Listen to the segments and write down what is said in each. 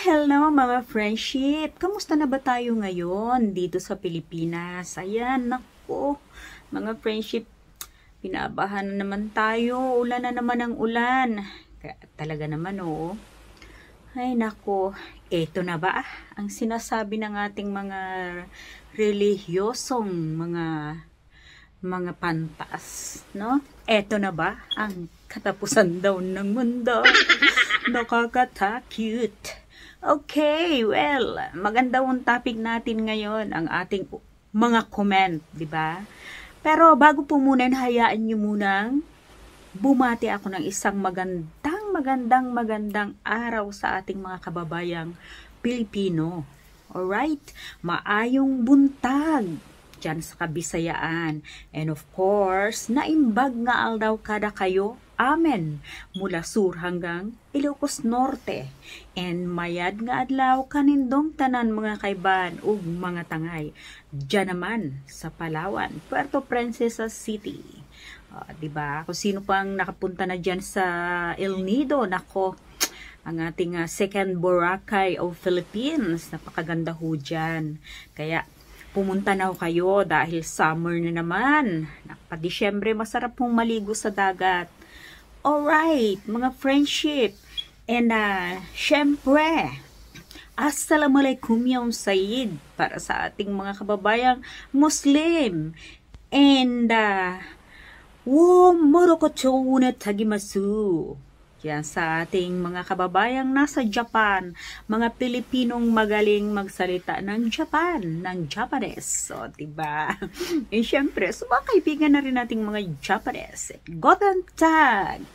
Hello mga friendship! Kamusta na ba tayo ngayon dito sa Pilipinas? Ayan, nako, mga friendship, pinabahan na naman tayo. Ulan na naman ang ulan. Talaga naman, oo. Ay, nako, eto na ba ang sinasabi ng ating mga relihiyosong mga pantas, no? Eto na ba ang katapusan daw ng mundo? Nakakatakot. Okay, well, maganda ang topic natin ngayon, ang ating mga comment, di ba? Pero bago po muna, hayaan nyo munang bumati ako ng isang magandang araw sa ating mga kababayang Pilipino. Alright? Maayong buntag dyan sa Kabisayaan. And of course, naimbag nga aldaw kada kayo. Amen. Mula sur hanggang Ilocos Norte. And mayad nga adlaw kanindong tanan mga kaiban ug mga tangay. Diyan naman sa Palawan, Puerto Princesa City. Diba? Kung sino pang nakapunta na dyan sa El Nido, nako, ang ating second Boracay of Philippines. Napakaganda ho dyan. Kaya pumunta na ho kayo dahil summer na naman. Pa-Disyembre, masarap pong maligo sa dagat. Alright, mga friendship. And syempre, Assalamualaikum yaum Sayyid para sa ating mga kababayang Muslim. And wo morokochou na tagimasu. Yan sa ating mga kababayang nasa Japan, mga Pilipinong magaling magsalita ng Japan, ng Japanese. So, diba? E syempre, so mga kaibigan na rin nating mga Japanese. Guten Tag!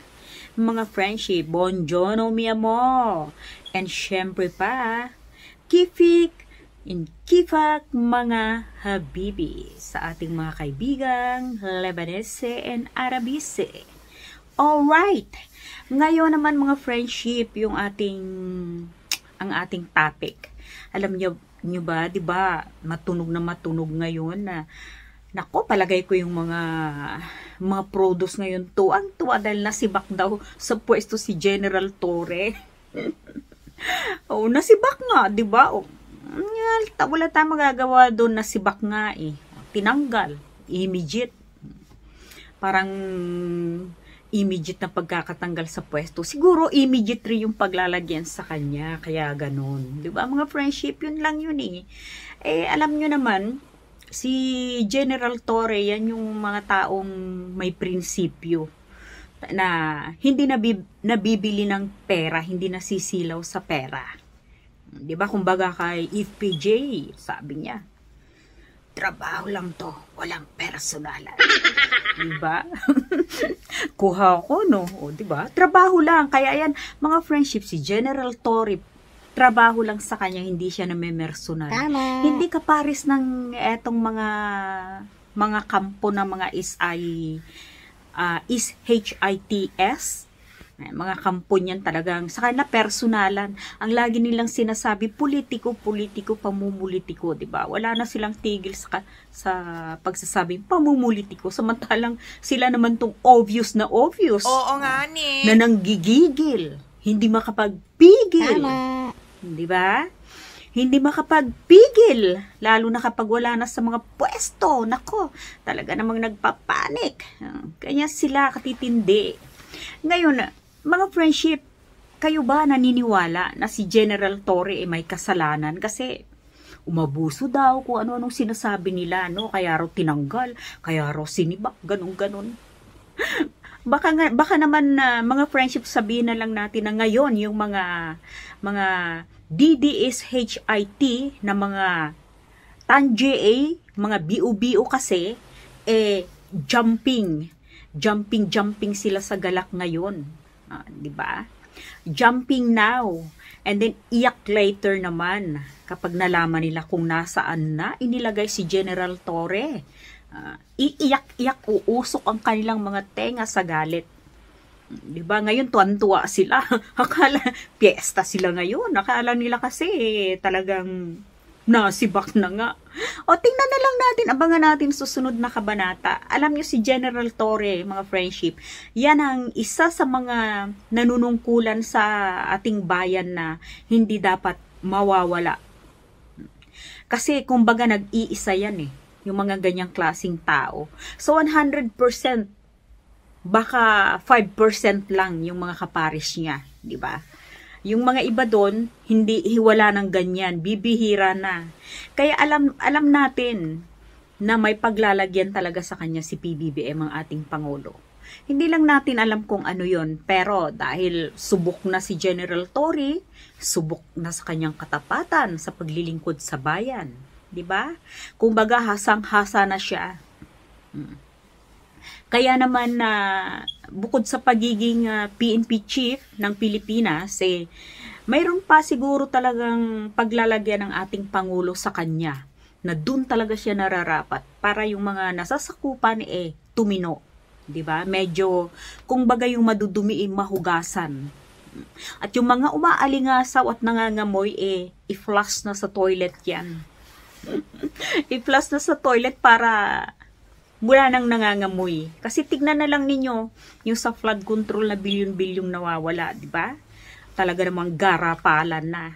Mga friendship, Bonjourno mi amor. And syempre pa, Kifik in Kifak mga Habibi sa ating mga kaibigang Lebanese and Arabise. Alright! Ngayon naman mga friendship, yung ang ating topic. Alam niyo ba, 'di ba? Matunog ngayon na nako, palagay ko yung mga produce ngayon tuwang-tuwa dahil nasibak daw sa pwesto si General Torre. Oh, nasibak nga, 'di ba? Oh, wala tayong magagawa doon, nasibak nga eh. Tinanggal, immediate. Parang immediate na pagkakatanggal sa pwesto. Siguro immediate rin yung paglalagyan sa kanya, kaya ganun. 'Di ba mga friendship, yun lang yun eh. Eh alam nyo naman, si General Torre, yan yung mga taong may prinsipyo na hindi nabibili ng pera, hindi nasisilaw sa pera. 'Di ba kumbaga kay FPJ, sabi niya, trabaho lang to, walang personalan. Diba? Kuha ko, no? O, diba? Trabaho lang. Kaya yan, mga friendship, si General Torre, trabaho lang sa kanya, hindi siya namemersonal. Tama. Hindi kaparis ng etong mga kampo na mga HITS. Mga kampo niyan talagang sa kanila personalan. Ang lagi nilang sinasabi, politiko, pamumulitiko, 'di ba? Wala na silang tigil sa pagsasabing pamumulitiko. Samantalang sila naman tong obvious. Oo nga ni. Na nanggigigil, hindi makapagpigil. Tama. 'Di ba? Hindi makapagpigil, lalo na kapag wala na sa mga pwesto. Nako, talaga namang nagpapanik. Kanya sila katitindi. Ngayon, mga friendship, kayo ba naniniwala na si General Torre may kasalanan? Kasi umabuso daw kung ano-anong sinasabi nila, no? Kaya raw tinanggal, kaya raw sinibak, ganun. Baka naman mga friendship, sabihin na lang natin na ngayon yung mga DDSHIT na mga TANJA, mga BO kasi, jumping sila sa galak ngayon. 'Di ba? Jumping now and then iyak later naman kapag nalaman nila kung nasaan na inilagay si General Torre. Iiyak uusok ang kanilang mga tenga sa galit. 'Di ba? Ngayon tuwan-tuwa sila. Akala piyesta sila ngayon. Akala nila kasi talagang Nasibak na nga. O, tingnan na lang natin, abangan natin susunod na kabanata. Alam nyo si General Torre, mga friendship, yan ang isa sa mga nanunungkulan sa ating bayan na hindi dapat mawawala. Kasi, kumbaga, nag-iisa yan yung mga ganyang klaseng tao. So, 100%, baka 5% lang yung mga kaparis niya, di ba? Yung mga iba doon, hindi hiwala ng ganyan, bibihira na. Kaya alam natin na may paglalagyan talaga sa kanya si PBBM, ang ating Pangulo. Hindi lang natin alam kung ano yon, pero dahil subok na si General Torre, subok na sa kanyang katapatan sa paglilingkod sa bayan. Diba? Kumbaga hasang-hasa na siya. Kaya naman bukod sa pagiging PNP chief ng Pilipinas, mayroon pa siguro talagang paglalagyan ng ating Pangulo sa kanya na dun talaga siya nararapat para yung mga nasasakupan tumino. Diba? Medyo, kung bagay yung madudumi mahugasan. At yung mga umaalingasaw at nangangamoy i-flush na sa toilet yan. I-flush na sa toilet para mula nang nangangamoy. Kasi tignan na lang ninyo yung sa flood control na bilyon-bilyong nawawala, di ba? Talaga namang garapalan na.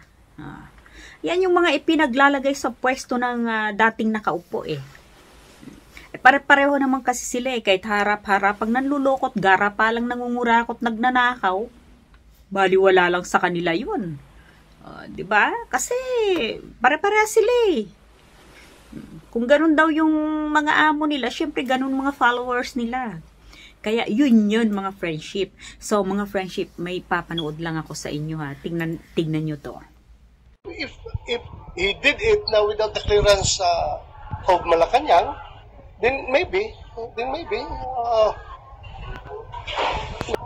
Yan yung mga ipinaglalagay sa pwesto ng dating nakaupo Pare-pareho naman kasi sila kahit harap-harap pag nanlulokot, garapalang nangungurakot, nagnanakaw, baliwala lang sa kanila yun. Di ba? Kasi pare-pareha sila Kung ganun daw yung mga amo nila, syempre ganun mga followers nila. Kaya yun mga friendship. So mga friendship, may papanood lang ako sa inyo Tignan nyo to. If he did it now without the clearance of Malacanang, then maybe,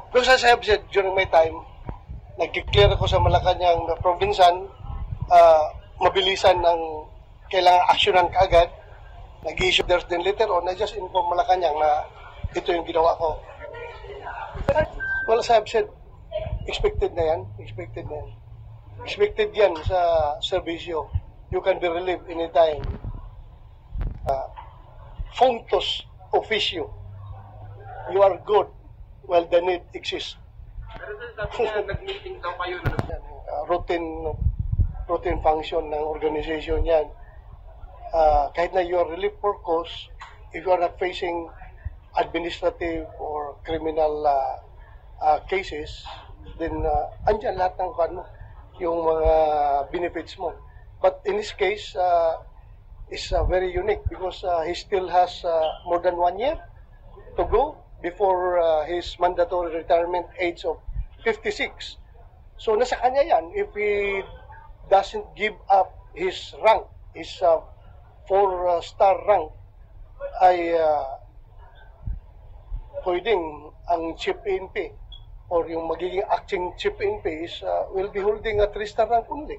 because as I have said during my time, nag-clear ako sa Malacanang na provinsan, mabilisan ng kailangan aksyonan kaagad, nag-issue there's then later on, I just inform Malacanang na ito yung ginawa ko. Well, as I've said, expected yan sa serbisyo. You can be relieved anytime. Functus officio. You are good while the need exists. Pero nag-meeting daw kayo routine function ng organization yan. Kahit na you are relief purpose, if you are not facing administrative or criminal cases, then andyan lahat ng yung mga benefits mo. But in this case, is very unique because he still has more than 1 year to go before his mandatory retirement age of 56. So nasa kanya yan if he doesn't give up his rank, his 4-star rank, ay pwedeng ang chief PNP or yung magiging acting chief PNP will be holding a 3-star rank only.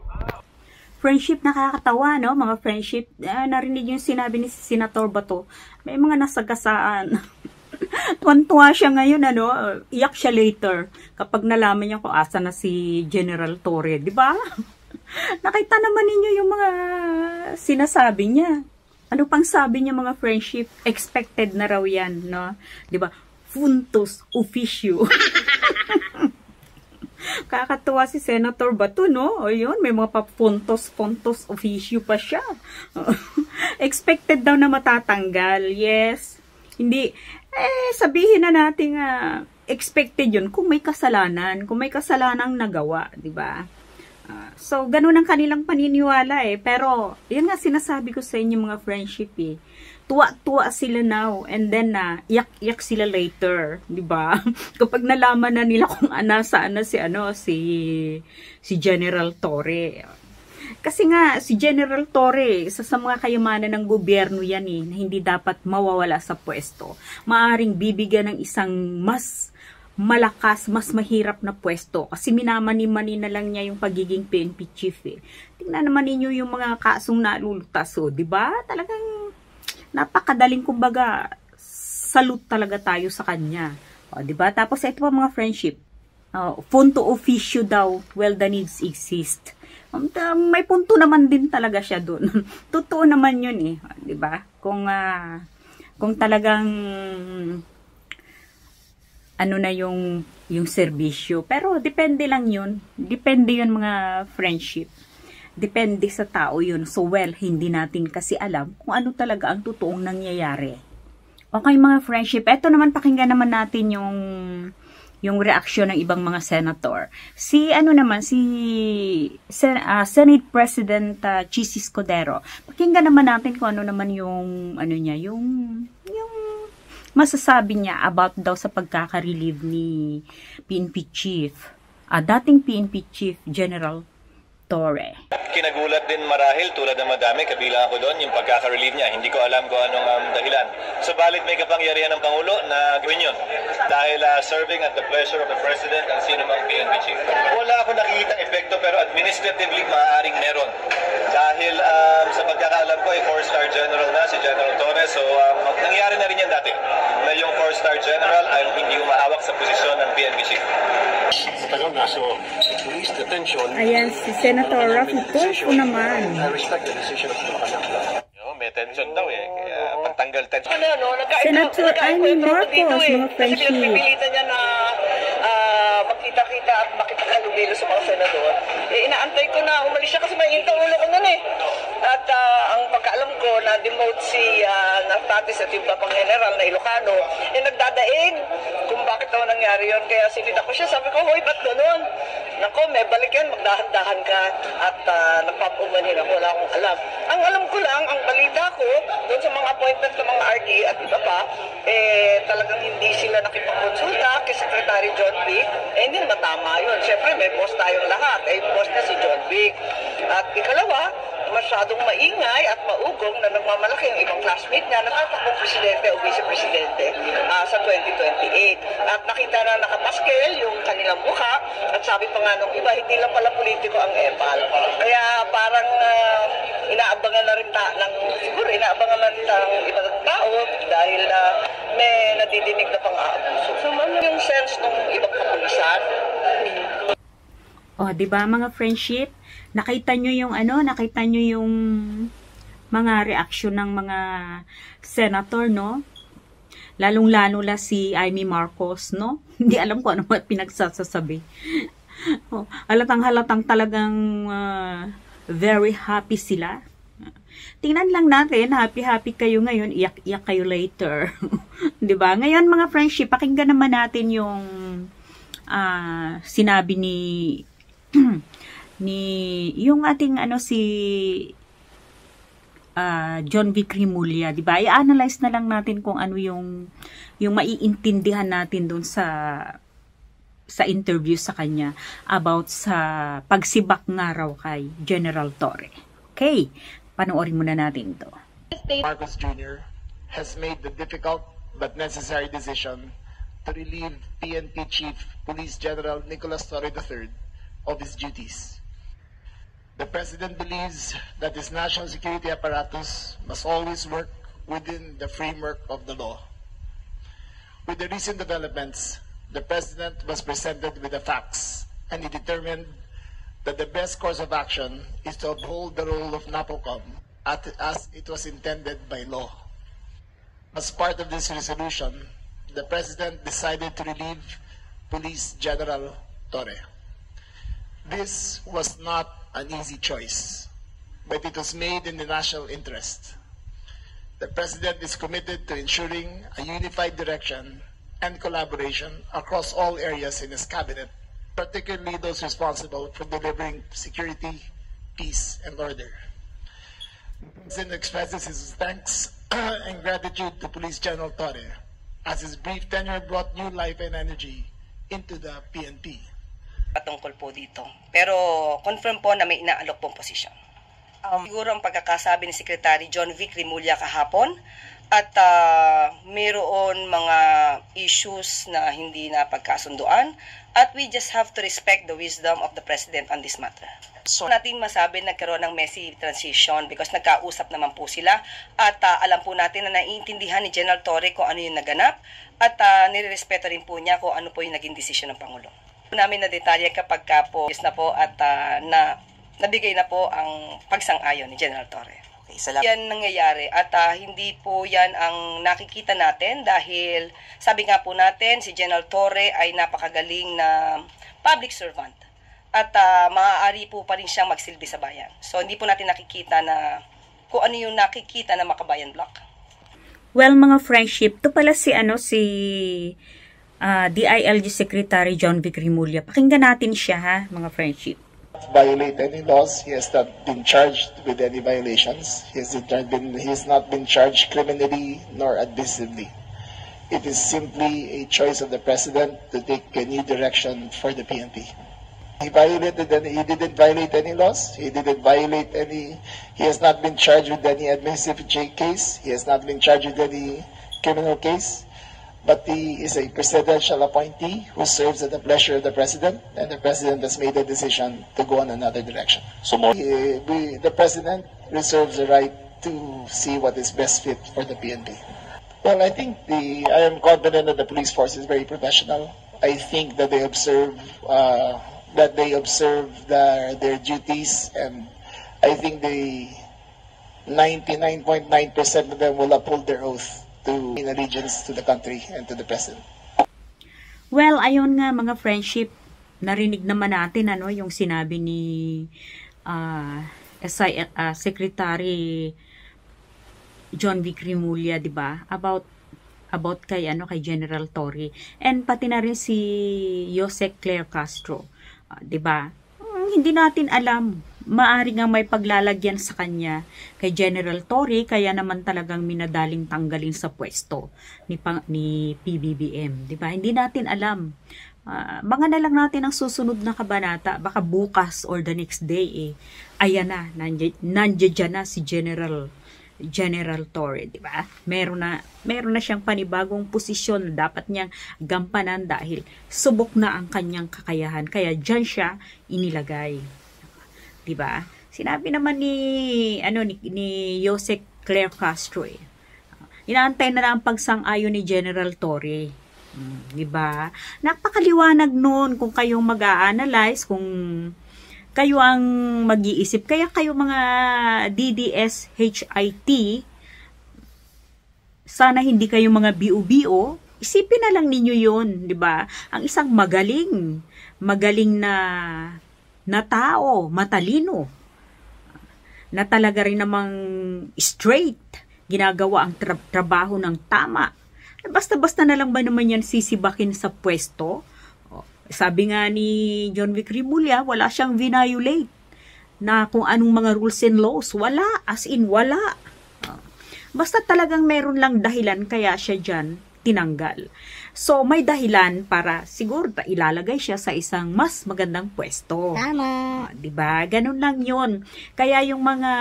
Friendship, nakakatawa, no? Mga friendship, narinig yung sinabi ni Senator Bato, may mga nasagasaan. Tuwan-tuwa siya ngayon, iyak siya later kapag nalaman niya kung asa na si General Torre, di ba? Nakita naman ninyo yung mga sinasabi niya. Ano pang sabi niya mga friendship? Expected na raw yan, no? Di ba? Functus officio. Kakatuwa si Senator Bato, no? O yun, may mga puntos officio pa siya. Expected daw na matatanggal. Yes. Hindi. Sabihin na natin expected yun kung may kasalanan. Kung may kasalanang nagawa, di ba? So, ganun ang kanilang paniniwala Pero, yun nga sinasabi ko sa inyo mga friendship Tuwa-tuwa sila now and then iyak-iyak sila later, 'di ba? Kapag nalaman na nila kung nasaan na si General Torre. Kasi nga si General Torre, isa sa mga kayamanan ng gobyerno yan na hindi dapat mawawala sa pwesto. Maaring bibigyan ng isang mas malakas, mas mahirap na pwesto kasi minamani-mani na lang niya yung pagiging PNP chief Tingnan naman ninyo yung mga kasong nalulutas, 'di ba? Talagang napakadaling, kumbaga, salute talaga tayo sa kanya. Diba? Tapos, ito pa mga friendship. Functus officio daw, well, the needs exist. May punto naman din talaga siya doon. Totoo naman yun eh, 'di ba? Kung talagang ano na yung serbisyo. Pero depende lang yun. Depende yun mga friendship. Depende sa tao yun. So well, hindi natin kasi alam kung ano talaga ang totoong nangyayari. Okay mga friendship, eto naman pakinggan naman natin yung reaksyon ng ibang mga senator. Si Senate President Chis Escudero. Pakinggan naman natin kung ano naman yung masasabi niya about daw sa pagkaka-relieve ni PNP Chief, dating PNP Chief General Torre. Kinagulat din marahil tulad ng madami, kabilang ako doon, yung pagkaka-relieve niya. Hindi ko alam kung anong dahilan. Subalit may kapangyarihan ng Pangulo na gawin yun. Dahil serving at the pleasure of the President ang sino mang PNP Chief. Wala ako nakikita epekto pero administratively maaaring meron. Dahil sa pagkakaalam ko ay 4-star general na si General Torre. So nangyari na rin yan dati na yung 4-star general ay hindi umahawak sa posisyon ng PNP Chief. Ayan, si Senator Rafi Tulfo naman. May tension daw eh. Kaya pantanggal tension. Senator Amy Marcos, mga friendship. Pinipilitan niya na magkita-kita at makipaghalubilo sa mga senador. Inaantay ko na umalis siya kasi may intang ulo ko nun eh. At ang pagkaalam ko, na-demote si Natatis at yung Papang General na Ilocano, nagdadaig kung bakit daw nangyari yun. Kaya sinita ko siya, sabi ko, hoy, ba't ganun? Nako, may balik yan, magdahan-dahan ka at nagpapumanin ako, wala akong alam. Ang alam ko lang, ang balita ko, doon sa mga appointment ng mga RD at iba pa, talagang hindi sila nakipagkonsulta kay Secretary John Vic, hindi naman tama yun. Siyempre, may boss tayong lahat, boss na si John Vic. At ikalawa, masyadong maingay at maugong na nagmamalaki yung ibang classmate niya na tatakbong presidente o vice-presidente sa 2028. At nakita na nakapaskel yung kanilang mukha at sabi pa nga nung iba, hindi lang pala politiko ang EPAL. Kaya parang inaabangan na rin siguro inaabangan na rin ng ibang tao dahil may nadidinig na pang-aabuso. So ano yung sense ng ibang kapulisan? Oh, 'di ba mga friendship? Nakita nyo yung mga reaksyon ng mga senator, no? Lalong-lalo la si Amy Marcos, no? Hindi alam ko ano pinagsasabi. Oh, halatang talagang very happy sila. Tingnan lang natin, happy kayo ngayon, iyak kayo later. 'Di ba? Ngayon mga friendship, pakinggan naman natin yung sinabi ni yung ating si John V. Rimulya, di ba? I-analyze na lang natin kung ano yung maiintindihan natin doon sa interview sa kanya about sa pagsibak nga raw kay General Torre. Okay, panoorin muna natin to. Marcos Jr. has made the difficult but necessary decision to relieve PNP Chief Police General Nicolas Torre III of his duties. The President believes that his national security apparatus must always work within the framework of the law. With the recent developments, the President was presented with the facts, and he determined that the best course of action is to uphold the role of NAPOCOM as it was intended by law. As part of this resolution, the President decided to relieve Police General Torre. This was not an easy choice, but it was made in the national interest. The President is committed to ensuring a unified direction and collaboration across all areas in his cabinet, particularly those responsible for delivering security, peace, and order. The President expresses his thanks and gratitude to Police General Torre, as his brief tenure brought new life and energy into the PNP. Patungkol po dito. Pero confirm po na may inaalok pong posisyon. Siguro ang pagkakasabi ni Secretary John V. Rimulya kahapon at mayroon mga issues na hindi na pagkasunduan at we just have to respect the wisdom of the President on this matter. So natin masabi nagkaroon ng messy transition because nagkausap naman po sila at alam po natin na naiintindihan ni General Torre kung ano yung naganap at nirerespeto rin po niya kung ano po yung naging desisyon ng Pangulo. Namin na detalye kapag po na po at na nabigay na po ang pagsang-ayon ni General Torre. Okay, salamat. Yan nangyayari at hindi po yan ang nakikita natin dahil sabi nga po natin si General Torre ay napakagaling na public servant at maaari po pa rin siyang magsilbi sa bayan. So hindi po natin nakikita na kung ano yung nakikita na Makabayan Block. Well, mga friendship, to pala si DILG Secretary John Vic Rimulya. Pakinggan natin siya ha, mga friendship. Violate any laws. He has not been charged with any violations. He has not been charged criminally nor admissively. It is simply a choice of the president to take a new direction for the PNP. He didn't violate any laws. He has not been charged with any administrative case. He has not been charged with any criminal case. But he is a presidential appointee who serves at the pleasure of the president, and the president has made a decision to go in another direction. So the president reserves the right to see what is best fit for the PNP. Well, I think I am confident that the police force is very professional. I think that they observe their duties, and I think 99.9% of them will uphold their oath in allegiance to the country and to the president. Well, ayun nga mga friendship, narinig naman natin yung sinabi ni Secretary John Vic Rimulya, 'di ba? About kay General Torre, and pati na rin si Jose Claire Castro, 'di ba? Hindi natin alam, maari nga may paglalagyan sa kanya kay General Torre, kaya naman talagang minadaling tanggalin sa pwesto ni PBBM, 'di ba? Hindi natin alam. Mga na lang natin ang susunod na kabanata, baka bukas or the next day ayan na, nandiyan na si General Torre, 'di ba? Meron na siyang panibagong posisyon na dapat niyang gampanan dahil subok na ang kanyang kakayahan. Kaya diyan siya inilagay. 'Di ba? Sinabi naman ni Jose Claire Castro inaantay na lang ang pagsang-ayon ni General Torre. 'Di ba? Napakaliwanag noon kung kayong mag-a-analyze, kung kayo ang mag-iisip. Kaya kayo mga DDS HIT, sana hindi kayo mga BO-BO, isipin na lang ninyo yun, di ba? Ang isang magaling na tao, matalino, na talaga rin namang straight, ginagawa ang trabaho ng tama. Basta-basta na lang ba naman yan sisibakin sa pwesto? Sabi nga ni John Vic Rimulya, wala siyang violate na kung anong mga rules and laws. Wala, as in wala. Basta talagang meron lang dahilan kaya siya dyan tinanggal. So may dahilan para siguro ilalagay siya sa isang mas magandang pwesto. Tama. Diba? Ganun lang yun. Kaya yung mga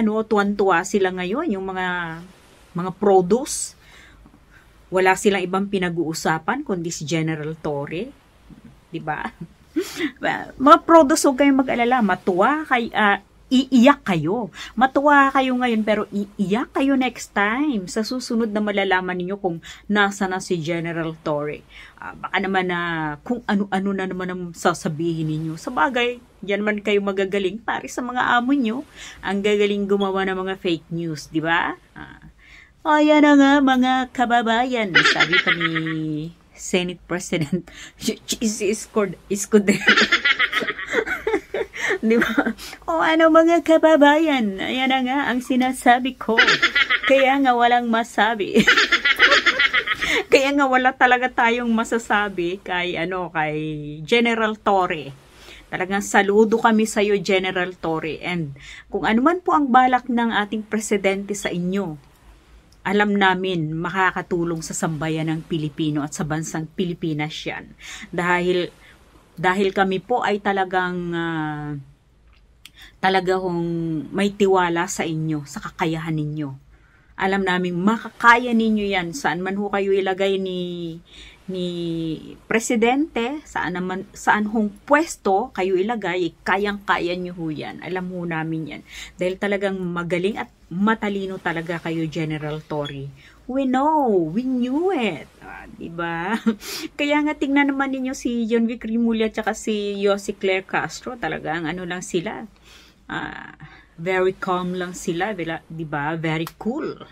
tuwan-tuwa sila ngayon, yung mga produce, wala silang ibang pinag-uusapan kundi si General Torre. Diba? Mga produce, huwag kayong mag-alala. Iiyak kayo. Matuwa kayo ngayon, pero iiyak kayo next time. Sa susunod na malalaman niyo kung nasa na si General Torre. Baka naman kung ano-ano na naman ang sasabihin ninyo. Sa bagay, diyan man kayo magagaling. Pare sa mga amo nyo, ang gagaling gumawa ng mga fake news. Diba? Ayan na nga mga kababayan. Sabi pa ni Senate President Escudero. Di ba? Mga kababayan, ayan na nga ang sinasabi ko. Kaya nga walang masabi. Kaya nga wala talaga tayong masasabi kay General Torre. Talagang saludo kami sa iyo, General Torre. And kung ano man po ang balak ng ating presidente sa inyo, alam namin makakatulong sa sambayan ng Pilipino at sa bansang Pilipinas yan. Dahil kami po ay talagang may tiwala sa inyo, sa kakayahan ninyo. Alam namin makakaya ninyo yan. Saan man ho kayo ilagay ni ni Presidente, saan hong pwesto kayo ilagay, kayang-kaya nyo ho yan. Alam ho namin yan. Dahil talagang magaling at matalino talaga kayo, General Torre. We know, we knew it. Diba? Kaya nga tingnan naman ninyo si John Vic Rimulya at si Yossi Claire Castro. Talagang ano lang sila. Very calm lang sila. Diba? Very cool.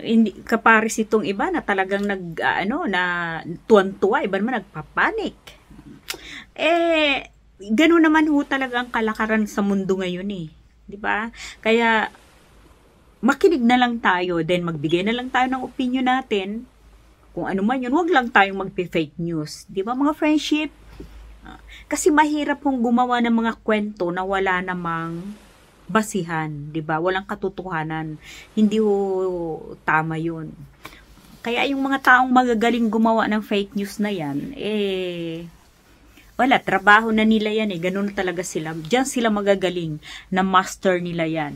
Hindi kaparis itong iba na talagang na tuwan-tuwa, iba naman nagpapanik. Gano'n naman ho talaga ang kalakaran sa mundo ngayon di ba? Kaya makinig na lang tayo, then magbigay na lang tayo ng opinion natin. Kung ano man yun, wag lang tayong magpe-fake news. Di ba mga friendship? Kasi mahirap hong gumawa ng mga kwento na wala namang basihan, 'di ba? Walang katotohanan. Hindi ho tama 'yun. Kaya yung mga taong magagaling gumawa ng fake news na 'yan, wala, trabaho na nila 'yan Ganun talaga sila. Diyan sila magagaling, na master nila 'yan.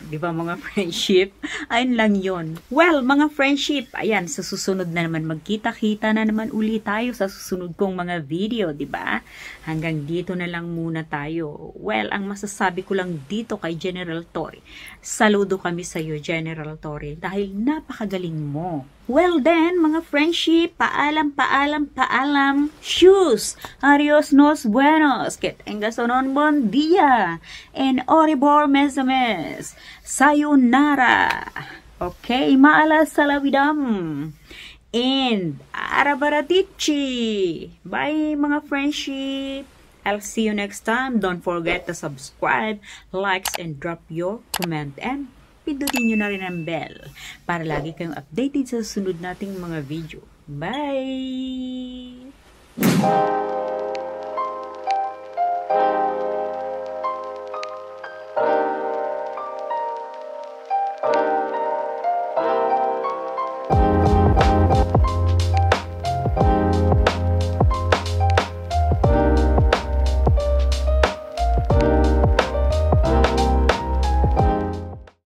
Di ba mga friendship? Ayun lang yon. Well, mga friendship, ayan, sa susunod na naman, magkita-kita na naman uli tayo sa susunod kong mga video, di ba? Hanggang dito na lang muna tayo. Well, ang masasabi ko lang dito kay General Torre, saludo kami sa iyo, General Torre, dahil napakagaling mo. Well then, mga friendship, paalam. Shoes! Adios nos buenos! Que tengas un bon dia! And oribor mesames! Sayonara! Okay, maalas salawidam! And arabaratichi! Bye mga friendship! I'll see you next time. Don't forget to subscribe, likes, and drop your comment. And pindutin nyo na rin ang bell para lagi kayong updated sa susunod nating mga video. Bye!